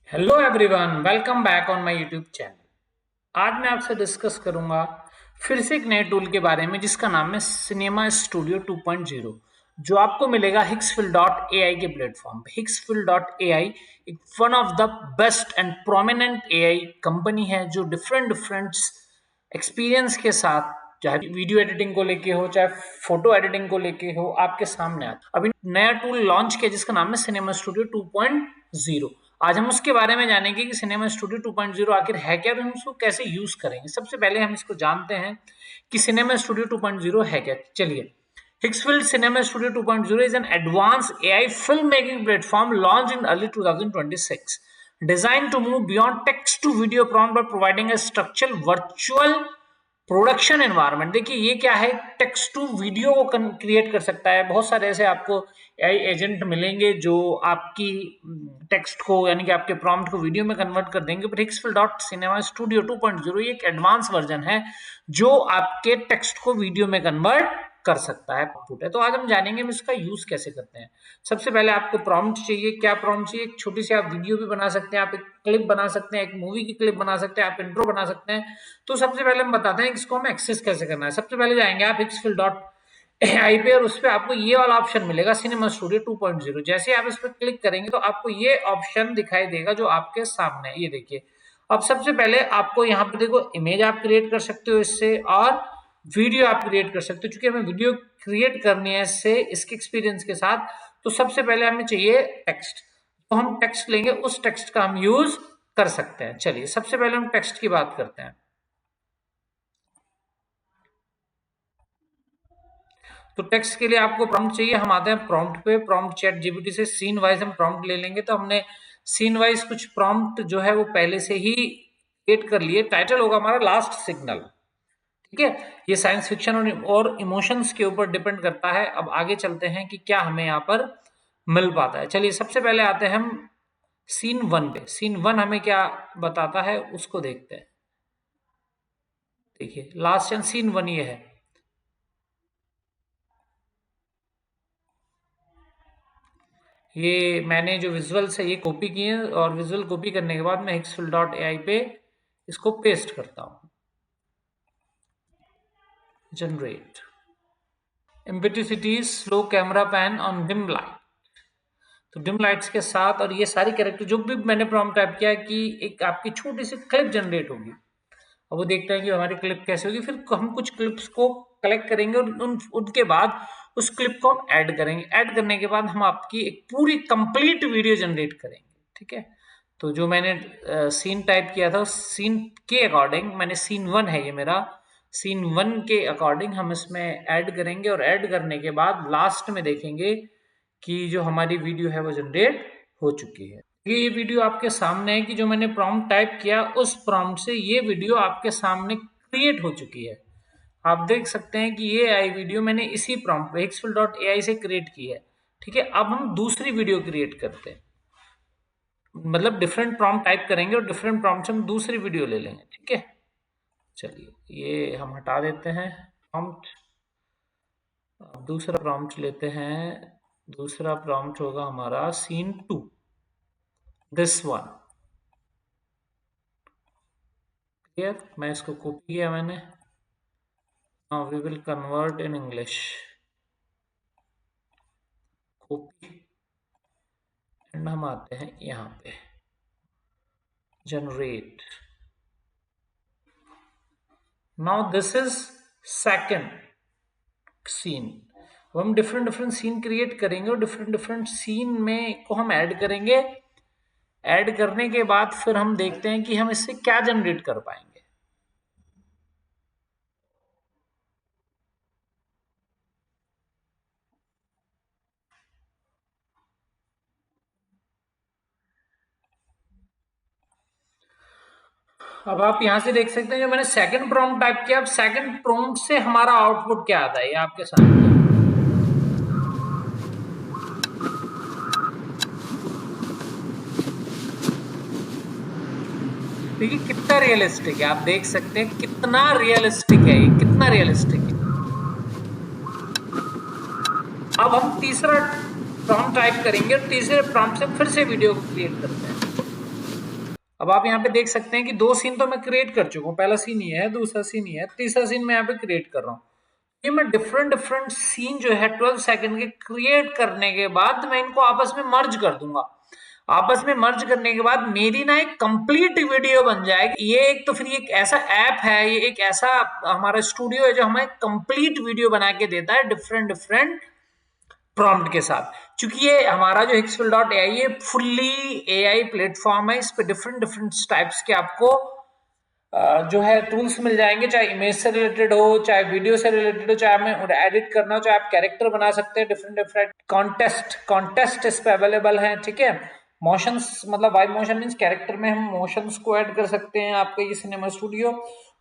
Hello everyone, welcome back on my YouTube channel. आज मैं आपसे डिस्कस करूंगा फिर से एक नए टूल के बारे में जिसका नाम है सिनेमा स्टूडियो 2.0, जो आपको मिलेगा हिग्सफिल्ड.ai के प्लेटफॉर्म पे। हिग्सफिल्ड.ai एक one of the best and prominent AI company है जो डिफरेंट डिफरेंट एक्सपीरियंस के साथ, चाहे वीडियो एडिटिंग को लेके हो चाहे फोटो एडिटिंग को लेके हो, आपके सामने आता। अभी नया टूल लॉन्च किया जिसका नाम है सिनेमा स्टूडियो 2.0। आज हम उसके बारे में जानेंगे कि सिनेमा स्टूडियो 2.0 आखिर है क्या और हम उसको कैसे यूज करेंगे। सबसे पहले हम इसको जानते हैं कि सिनेमा स्टूडियो 2.0 है क्या। चलिए, Higgsfield Cinema Studio 2.0 is an advanced AI filmmaking platform launched in early 2026, designed to move beyond text to video prompt by providing a structural virtual production environment. देखिए ये क्या है, टेक्स्ट टू वीडियो को create कर सकता है। बहुत सारे ऐसे आपको एआई एजेंट मिलेंगे जो आपकी टेक्स्ट को यानी कि आपके प्रॉम्प्ट को वीडियो में कन्वर्ट कर देंगे। बट Higgsfield.Cinema Studio 2.0 ये एक एडवांस वर्जन है जो आपके टेक्स्ट को वीडियो में कन्वर्ट कर सकता है। तो आज हम जानेंगे हम इसका यूज कैसे करते हैं। सबसे पहले आपको प्रॉम्प्ट चाहिए। क्या प्रॉम्प्ट चाहिए? एक छोटी सी आप वीडियो भी बना सकते हैं, आप एक क्लिप बना सकते हैं, एक मूवी की क्लिप बना सकते हैं, आप इंट्रो बना सकते हैं। तो सबसे पहले हम बताते हैं इसको हम एक्सेस कैसे करना है। सबसे पहले जाएंगे आप Higgsfield.ai पे और उस पर आपको ये वाला ऑप्शन मिलेगा सिनेमा स्टूडियो 2.0। जैसे आप इस पर क्लिक करेंगे तो आपको ये ऑप्शन दिखाई देगा जो आपके सामने है। ये देखिए, अब सबसे पहले आपको यहाँ पे देखो इमेज आप क्रिएट कर सकते हो इससे, और वीडियो आप क्रिएट कर सकते हो। क्योंकि हमें वीडियो क्रिएट करनी है इससे, इसके एक्सपीरियंस के साथ, तो सबसे पहले हमें चाहिए टेक्स्ट। तो हम टेक्स्ट लेंगे, उस टेक्स्ट का हम यूज कर सकते हैं। चलिए सबसे पहले हम टेक्स्ट की बात करते हैं। तो टेक्स्ट के लिए आपको प्रॉम्प्ट चाहिए। हम आते हैं प्रॉम्प्ट पे। प्रॉम्प्ट चैट जीपीटी से सीन वाइज हम प्रॉम्प्ट ले लेंगे। तो हमने सीन वाइज कुछ प्रॉम्प्ट जो है वो पहले से ही क्रिएट कर लिए। टाइटल होगा हमारा लास्ट सिग्नल। ठीक है, ये साइंस फिक्शन और इमोशंस के ऊपर डिपेंड करता है। अब आगे चलते हैं कि क्या हमें यहाँ पर मिल पाता है। चलिए सबसे पहले आते हैं हम सीन 1 पे। सीन 1 हमें क्या बताता है उसको देखते हैं। देखिए लास्ट एंड सीन 1 ये है। ये मैंने जो विजुअल्स है ये कॉपी किए और विजुअल कॉपी करने के बाद मैं Higgsfield.ai पे इसको पेस्ट करता हूँ। जनरेट एम्बिटिसिटी slow camera pan on dim light. तो डिम लाइट्स के साथ और ये सारी कैरेक्टर जो भी मैंने प्रॉम्प्ट टाइप किया कि एक आपकी छोटी सी क्लिप जनरेट होगी। अब वो देखते हैं कि हमारी क्लिप कैसे होगी। फिर हम कुछ क्लिप्स को कलेक्ट करेंगे और उनके बाद उस क्लिप को हम ऐड करेंगे। ऐड करने के बाद हम आपकी एक पूरी कंप्लीट वीडियो जनरेट करेंगे। ठीक है, तो जो मैंने सीन टाइप किया था सीन के अकॉर्डिंग, मैंने सीन 1 है ये मेरा, सीन 1 के अकॉर्डिंग हम इसमें ऐड करेंगे। और ऐड करने के बाद लास्ट में देखेंगे कि जो हमारी वीडियो है वो जनरेट हो चुकी है। ये वीडियो आपके सामने है कि जो मैंने प्रॉम्प्ट टाइप किया उस प्रॉम्प्ट से ये वीडियो आपके सामने क्रिएट हो चुकी है। आप देख सकते हैं कि ये आई वीडियो मैंने इसी प्रॉम्प्ट Higgsfield.ai से क्रिएट की है। ठीक है, अब हम दूसरी वीडियो क्रिएट करते हैं। मतलब डिफरेंट प्रॉम्प्ट टाइप करेंगे और डिफरेंट प्रॉम्प्ट से हम दूसरी वीडियो ले लेंगे। ठीक है, चलिए ये हम हटा देते हैं प्रॉम्प्ट। अब दूसरा प्रॉम्प्ट लेते हैं। दूसरा प्रॉम्प्ट होगा हमारा सीन 2, दिस वन। क्लियर, मैं इसको कॉपी किया मैंने। Now we will convert in English. Copy and हम आते हैं यहाँ पे generate. Now this is second scene. अब हम डिफरेंट डिफरेंट सीन क्रिएट करेंगे और डिफरेंट डिफरेंट सीन में को हम ऐड करेंगे। ऐड करने के बाद फिर हम देखते हैं कि हम इससे क्या जनरेट कर पाएंगे। अब आप यहां से देख सकते हैं जो मैंने सेकंड प्रॉम्प्ट टाइप किया। अब सेकंड प्रॉम्प्ट से हमारा आउटपुट क्या आता है ये आपके सामने। देखिए कितना रियलिस्टिक है, आप देख सकते हैं कितना रियलिस्टिक है ये, कितना रियलिस्टिक है। अब हम तीसरा प्रॉम्प्ट टाइप करेंगे और तीसरे प्रॉम्प्ट से फिर से वीडियो को क्रिएट करते हैं। अब आप यहाँ पे देख सकते हैं कि दो सीन तो मैं क्रिएट कर चुका हूँ, पहला सीन ये है, दूसरा सीन ये है, तीसरा सीन मैं यहाँ पे क्रिएट कर रहा हूँ। ये मैं डिफरेंट डिफरेंट सीन जो है 12 सेकंड के क्रिएट करने के बाद मैं इनको आपस में मर्ज कर दूंगा। आपस में मर्ज करने के बाद मेरी ना एक कंप्लीट वीडियो बन जाएगी। ये एक तो फिर एक ऐसा ऐप है, ये एक ऐसा हमारा स्टूडियो है जो हमें कंप्लीट वीडियो बना के देता है डिफरेंट डिफरेंट प्रॉम्प्ट के साथ। क्योंकि ये हमारा जो हिक्सफिल डॉट ए आई ये फुल्ली एआई प्लेटफॉर्म है, इस पे डिफरेंट डिफरेंट टाइप्स के आपको जो है टूल्स मिल जाएंगे, चाहे इमेज से रिलेटेड हो, चाहे वीडियो से रिलेटेड हो, चाहे हमें एडिट करना हो, चाहे आप कैरेक्टर बना सकते हैं, डिफरेंट डिफरेंट कॉन्टेस्ट इस पे अवेलेबल है। ठीक है, मोशंस मतलब वाई मोशन मीन्स कैरेक्टर में हम मोशंस को ऐड कर सकते हैं। आपका ये सिनेमा स्टूडियो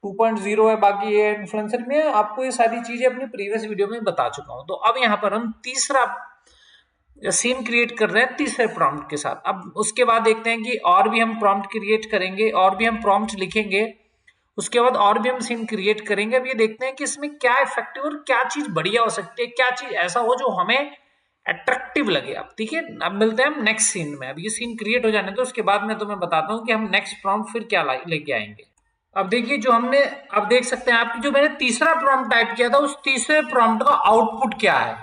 2.0 है, बाकी ये इन्फ्लुएंसर में आपको ये सारी चीजें अपनी प्रीवियस वीडियो में बता चुका हूं। तो अब यहाँ पर हम तीसरा सीन क्रिएट कर रहे हैं तीसरे प्रॉम्प्ट के साथ। अब उसके बाद देखते हैं कि और भी हम प्रॉम्प्ट क्रिएट करेंगे, और भी हम प्रॉम्प्ट लिखेंगे, उसके बाद और भी हम सीन क्रिएट करेंगे। अब ये देखते हैं कि इसमें क्या इफेक्टिव और क्या चीज बढ़िया हो सकती है, क्या चीज ऐसा हो जो हमें अट्रैक्टिव लगे। अब ठीक है, अब मिलते हैं हम नेक्स्ट सीन में। अब ये सीन क्रिएट हो जाने तो उसके बाद मैं तुम्हें बताता हूँ कि हम नेक्स्ट प्रॉम्प्ट फिर क्या लेके आएंगे। अब देखिए जो हमने, अब देख सकते हैं आपकी जो मैंने तीसरा प्रॉम्प्ट टाइप किया था उस तीसरे प्रॉम्प्ट का आउटपुट क्या है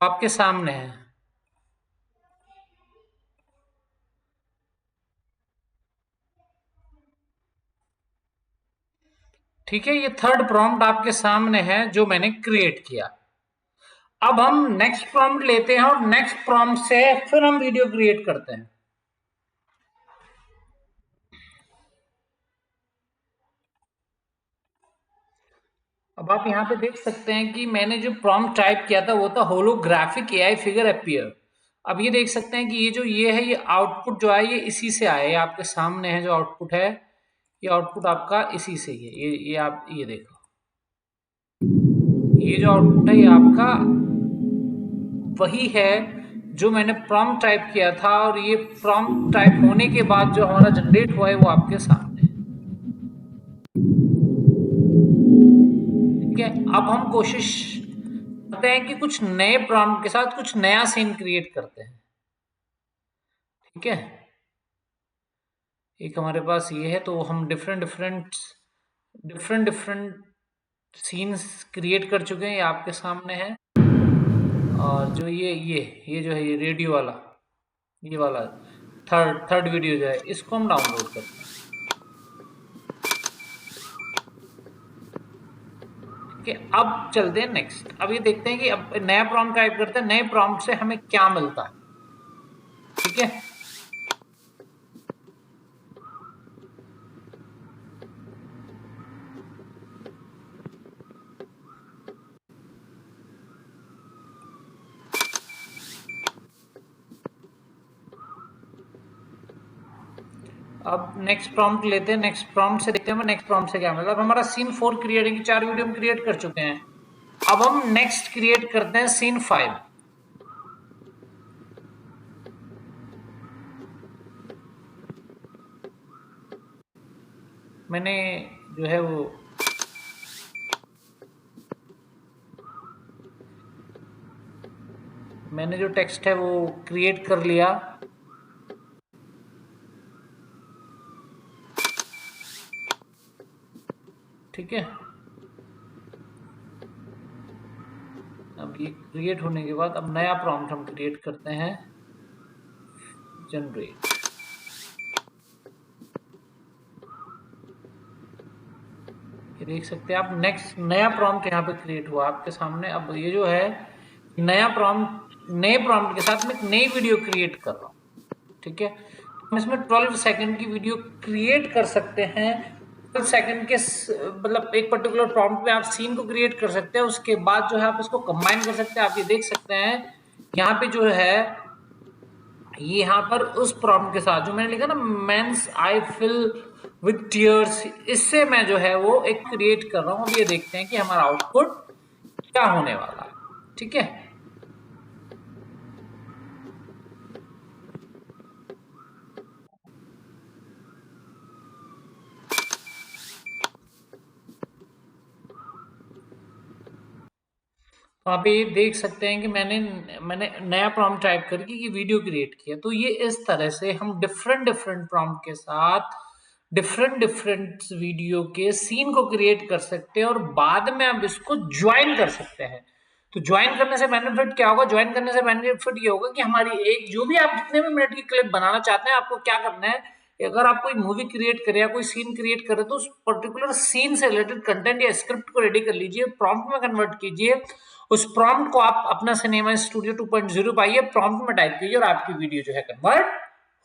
आपके सामने है। ठीक है, ये थर्ड प्रॉम्प्ट आपके सामने है जो मैंने क्रिएट किया। अब हम नेक्स्ट प्रॉम्प्ट लेते हैं और नेक्स्ट प्रॉम्प्ट से फिर हम वीडियो क्रिएट करते हैं। अब आप यहाँ पे देख सकते हैं कि मैंने जो प्रॉम्प्ट टाइप किया था वो था होलोग्राफिक एआई फिगर अपीयर। अब ये देख सकते हैं कि ये जो ये है, ये आउटपुट जो है ये इसी से आया है। ये आपके सामने है जो आउटपुट है, ये आउटपुट आपका इसी से ही है। ये आप ये देखो, ये जो आउटपुट है ये आपका वही है जो मैंने प्रॉम्प्ट टाइप किया था, और ये प्रॉम्प्ट टाइप होने के बाद जो हमारा जनरेट हुआ है वो आपके सामने है। ठीक है, अब हम कोशिश करते हैं कि कुछ नए प्रॉम्प्ट के साथ कुछ नया सीन क्रिएट करते हैं। ठीक है, एक हमारे पास ये है, तो हम डिफरेंट डिफरेंट सीन्स क्रिएट कर चुके हैं, ये आपके सामने है। और जो ये जो है ये रेडियो वाला, ये वाला थर्ड थर्ड वीडियो जो है इसको हम डाउनलोड करते हैं। ठीक है, अब चलते हैं नेक्स्ट। अब ये देखते हैं कि अब नया प्रॉम्प्ट टाइप करते हैं, नए प्रॉम्प्ट से हमें क्या मिलता है। ठीक है, अब नेक्स्ट प्रॉम्प्ट लेते हैं, नेक्स्ट प्रॉम्प्ट से देखते हैं नेक्स्ट प्रॉम्प्ट से क्या मिलता है। अब हमारा सीन 4 क्रिएट है, 4 वीडियो हम क्रिएट कर चुके हैं। अब हम नेक्स्ट क्रिएट करते हैं सीन 5। मैंने जो है वो मैंने जो टेक्स्ट है वो क्रिएट कर लिया। ठीक है, अब ये क्रिएट होने के बाद अब नया प्रॉम्प्ट हम क्रिएट करते हैं, जनरेट। ये देख सकते हैं आप, नेक्स्ट नया प्रॉम्प्ट यहाँ पे क्रिएट हुआ आपके सामने। अब ये जो है नया प्रॉम्प्ट, नए प्रॉम्प्ट के साथ में एक नई वीडियो क्रिएट कर रहा हूँ। ठीक है, हम इसमें 12 सेकंड की वीडियो क्रिएट कर सकते हैं। 12 सेकंड के मतलब एक पर्टिकुलर प्रॉम्प्ट में आप सीन को क्रिएट कर सकते हैं, उसके बाद जो है आप इसको कंबाइन कर सकते हैं। आप ये देख सकते हैं यहाँ पे जो है ये यहाँ पर उस प्रॉम्प्ट के साथ जो मैंने लिखा ना, men's eye fill with tears, इससे मैं जो है वो एक क्रिएट कर रहा हूँ। अब ये देखते हैं कि हमारा आउटपुट क्या होने वाला है। ठीक है, तो आप ये देख सकते हैं कि मैंने मैंने नया प्रॉम्प्ट टाइप करके ये वीडियो क्रिएट किया। तो ये इस तरह से हम डिफरेंट डिफरेंट प्रॉम्प्ट के साथ डिफरेंट डिफरेंट वीडियो के सीन को क्रिएट कर सकते हैं और बाद में आप इसको ज्वाइन कर सकते हैं। तो ज्वाइन करने से बेनिफिट क्या होगा? ज्वाइन करने से बेनिफिट ये होगा कि हमारी एक जो भी आप जितने भी मिनट की क्लिप बनाना चाहते हैं, आपको क्या करना है, अगर आप कोई मूवी क्रिएट करें या कोई सीन क्रिएट करें तो उस पर्टिकुलर सीन से रिलेटेड कंटेंट या स्क्रिप्ट को रेडी कर लीजिए, प्रॉम्प्ट में कन्वर्ट कीजिए। उस प्रॉम्प्ट को आप अपना सिनेमा स्टूडियो 2.0 पाइए, प्रॉम्प्ट में टाइप कीजिए और आपकी वीडियो जो है कन्वर्ट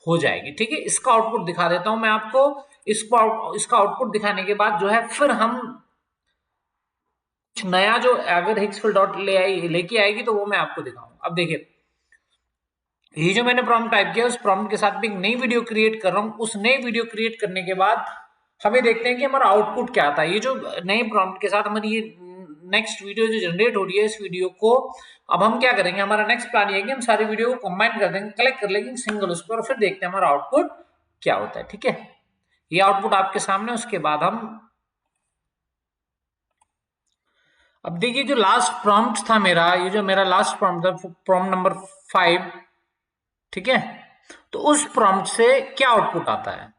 हो जाएगी। ठीक है, इसका आउटपुट दिखा देता हूं मैं आपको। इसका आउटपुट दिखाने के बाद जो है फिर हम नया जो अगर हिग्सफिल्ड डॉट लेके आएगी तो वो मैं आपको दिखाऊंगा। अब देखिए, ये जो मैंने प्रॉम्प्ट टाइप किया उस प्रॉम्प्ट के साथ भी एक नई वीडियो क्रिएट कर रहा हूं। उस नई वीडियो क्रिएट करने के बाद हमें देखते हैं कि हमारा आउटपुट क्या आता है। ये जो नए प्रॉम्प्ट के साथ हमारी ये नेक्स्ट वीडियो जो जनरेट हो रही है, इस वीडियो को अब हम क्या करेंगे, हमारा नेक्स्ट प्लान ये है कि हम सारी वीडियो को कंबाइन कर देंगे, कलेक्ट कर लेंगे सिंगल उस पर और फिर देखते हैं हमारा आउटपुट क्या होता है। ठीक है, ये आउटपुट आपके सामने। उसके बाद हम अब देखिए, जो लास्ट प्रॉम्प्ट था मेरा, ये जो मेरा लास्ट प्रॉम्प्ट था प्रॉम्प्ट नंबर 5, ठीक है, तो उस प्रॉम्प्ट से क्या आउटपुट आता है।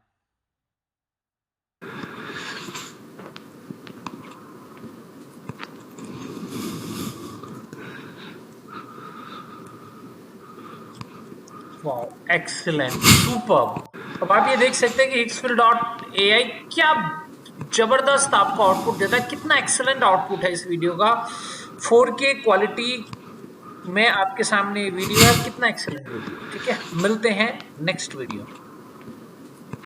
Wow, excellent, super. अब आप ये देख सकते हैं कि हिग्सफिल्ड डॉट एआई क्या जबरदस्त आपको आउटपुट देता है। कितना एक्सीलेंट आउटपुट है इस वीडियो का। 4K क्वालिटी में आपके सामने वीडियो है, कितना एक्सीलेंट वीडियो। ठीक है, मिलते हैं नेक्स्ट वीडियो।